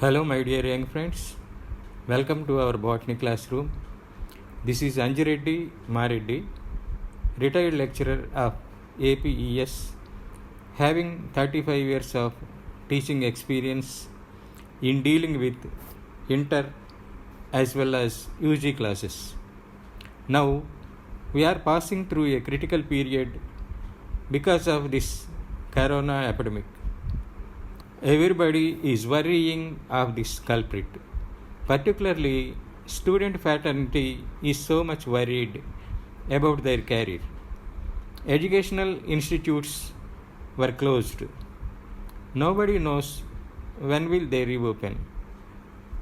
Hello, my dear young friends. Welcome to our botany classroom. This is Anjireddy Mareddy, retired lecturer of APES, having 35 years of teaching experience in dealing with inter as well as UG classes. Now, we are passing through a critical period because of this corona epidemic. Everybody is worrying of this culprit. Particularly, student fraternity is so much worried about their career. Educational institutes were closed. Nobody knows when will they reopen.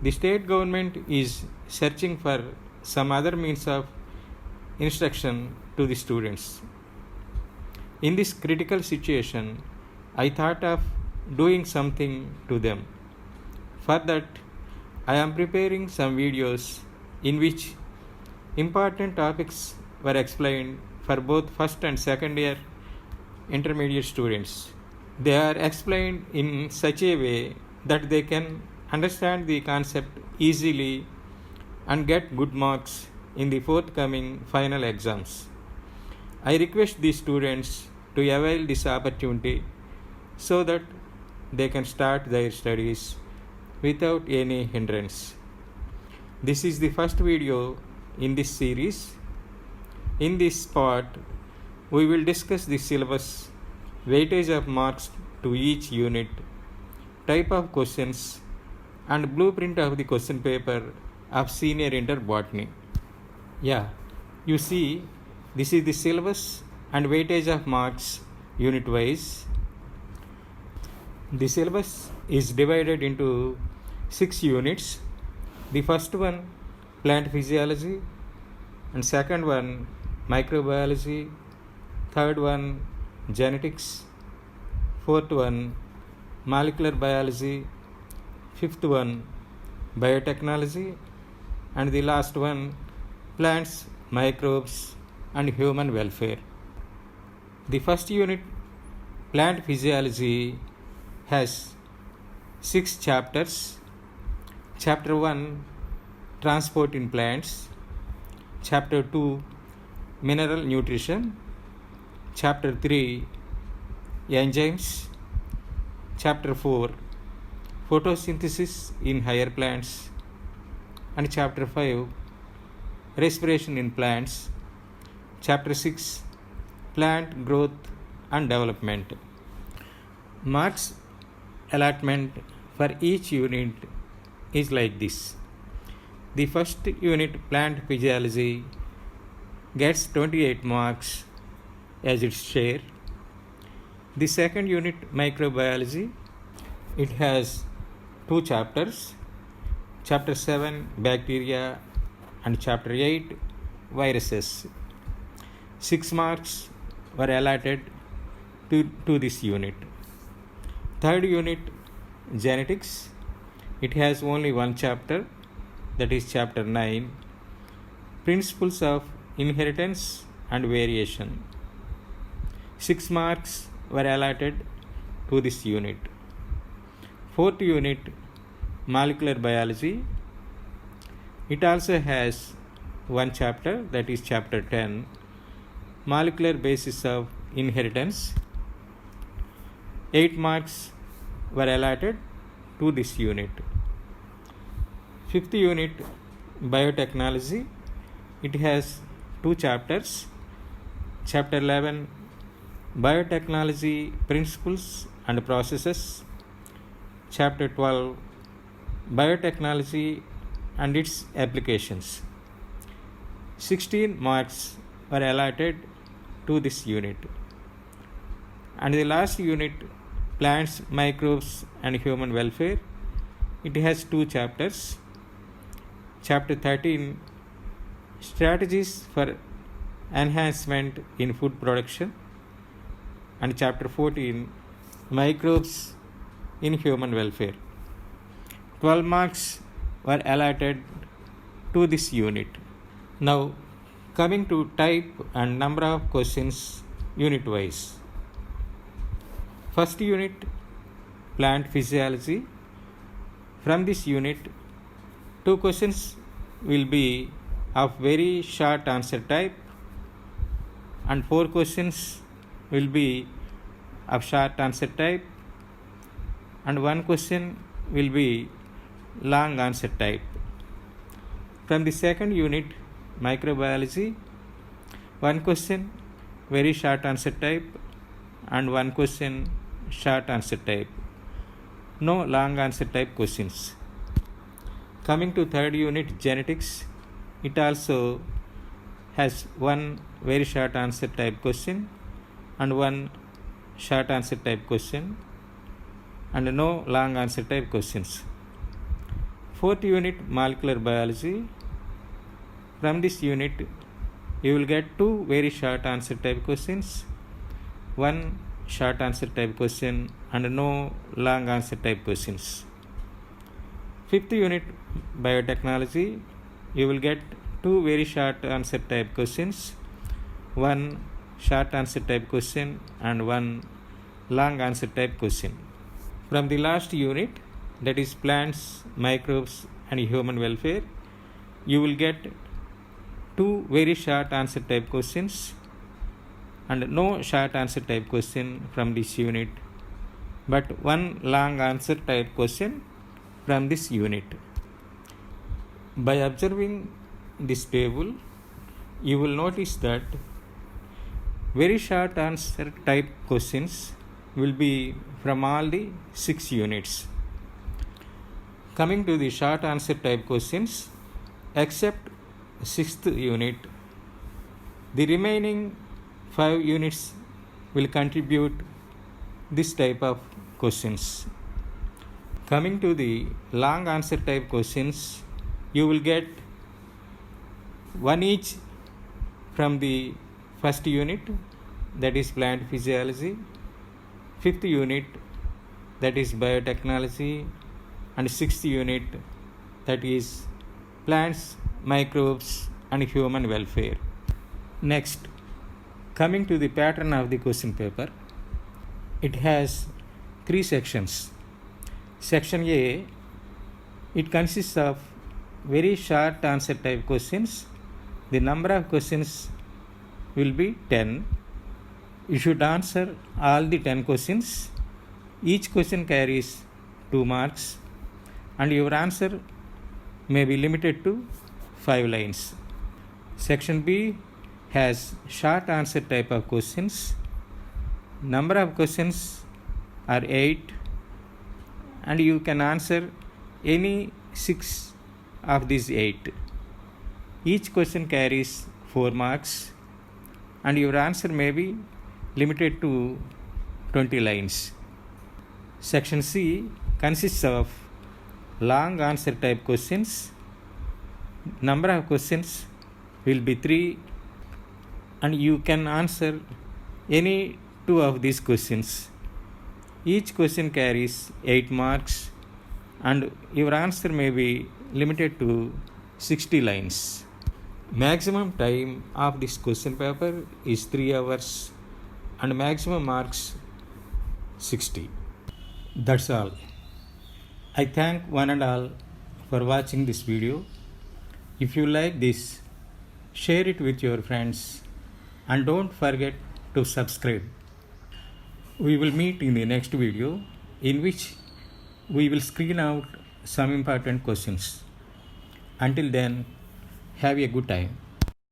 The state government is searching for some other means of instruction to the students. In this critical situation, I thought of doing something to them. For that, I am preparing some videos in which important topics were explained for both first and second year intermediate students. They are explained in such a way that they can understand the concept easily and get good marks in the forthcoming final exams. I request the students to avail this opportunity so that they can start their studies without any hindrance. This is the first video in this series. In this part, we will discuss the syllabus, weightage of marks to each unit, type of questions, and blueprint of the question paper of senior inter botany. Yeah, you see, this is the syllabus and weightage of marks unit wise. The syllabus is divided into 6 units. The first one, plant physiology, and second one, microbiology, third one, genetics, fourth one, molecular biology, fifth one, biotechnology, and the last one, plants, microbes, and human welfare. The first unit, plant physiology, has 6 chapters. Chapter 1, transport in plants. Chapter 2, mineral nutrition. Chapter 3, enzymes. Chapter 4, photosynthesis in higher plants. And Chapter 5, respiration in plants. Chapter 6, plant growth and development. Marks allotment for each unit is like this. The first unit, plant physiology, gets 28 marks as its share. The second unit, microbiology, it has 2 chapters, chapter 7, bacteria, and chapter 8, viruses. 6 marks were allotted to this unit. Third unit, genetics, it has only 1 chapter, that is chapter 9, principles of inheritance and variation. 6 marks were allotted to this unit. Fourth unit, molecular biology, it also has 1 chapter, that is chapter 10, molecular basis of inheritance. 8 marks were allotted to this unit. Fifth unit, biotechnology, it has 2 chapters. Chapter 11, biotechnology principles and processes. Chapter 12, biotechnology and its applications. 16 marks were allotted to this unit. And the last unit, plants, microbes, and human welfare, it has 2 chapters. Chapter 13, strategies for enhancement in food production, and chapter 14, microbes in human welfare. 12 marks were allotted to this unit. Now, coming to type and number of questions unit wise. First unit, plant physiology. From this unit, 2 questions will be of very short answer type and 4 questions will be of short answer type and 1 question will be long answer type. From the second unit, microbiology, 1 question very short answer type and 1 question short answer type. No long answer type questions. Coming to third unit, genetics, it also has 1 very short answer type question and 1 short answer type question and no long answer type questions. Fourth unit, molecular biology. From this unit, you will get 2 very short answer type questions, 1 short answer type question and no long answer type questions. Fifth unit, biotechnology, you will get 2 very short answer type questions, 1 short answer type question and 1 long answer type question. From the last unit, that is plants, microbes and human welfare, you will get 2 very short answer type questions and no short answer type question from this unit, but 1 long answer type question from this unit. By observing this table, you will notice that very short answer type questions will be from all the 6 units. Coming to the short answer type questions, except 6th unit, the remaining 5 units will contribute this type of questions. Coming to the long answer type questions, you will get 1 each from the first unit, that is plant physiology, 5th unit, that is biotechnology, and 6th unit, that is plants, microbes and human welfare. Next, coming to the pattern of the question paper, it has 3 sections. Section A, it consists of very short answer type questions. The number of questions will be 10. You should answer all the 10 questions. Each question carries 2 marks and your answer may be limited to 5 lines. Section B has short answer type of questions. Number of questions are 8 and you can answer any 6 of these 8. Each question carries 4 marks and your answer may be limited to 20 lines. Section C consists of long answer type questions. Number of questions will be 3 and you can answer any 2 of these questions. Each question carries 8 marks and your answer may be limited to 60 lines. Maximum time of this question paper is 3 hours and maximum marks 60. That's all. I thank one and all for watching this video. If you like this, share it with your friends and don't forget to subscribe. We will meet in the next video in which we will screen out some important questions. Until then, have a good time.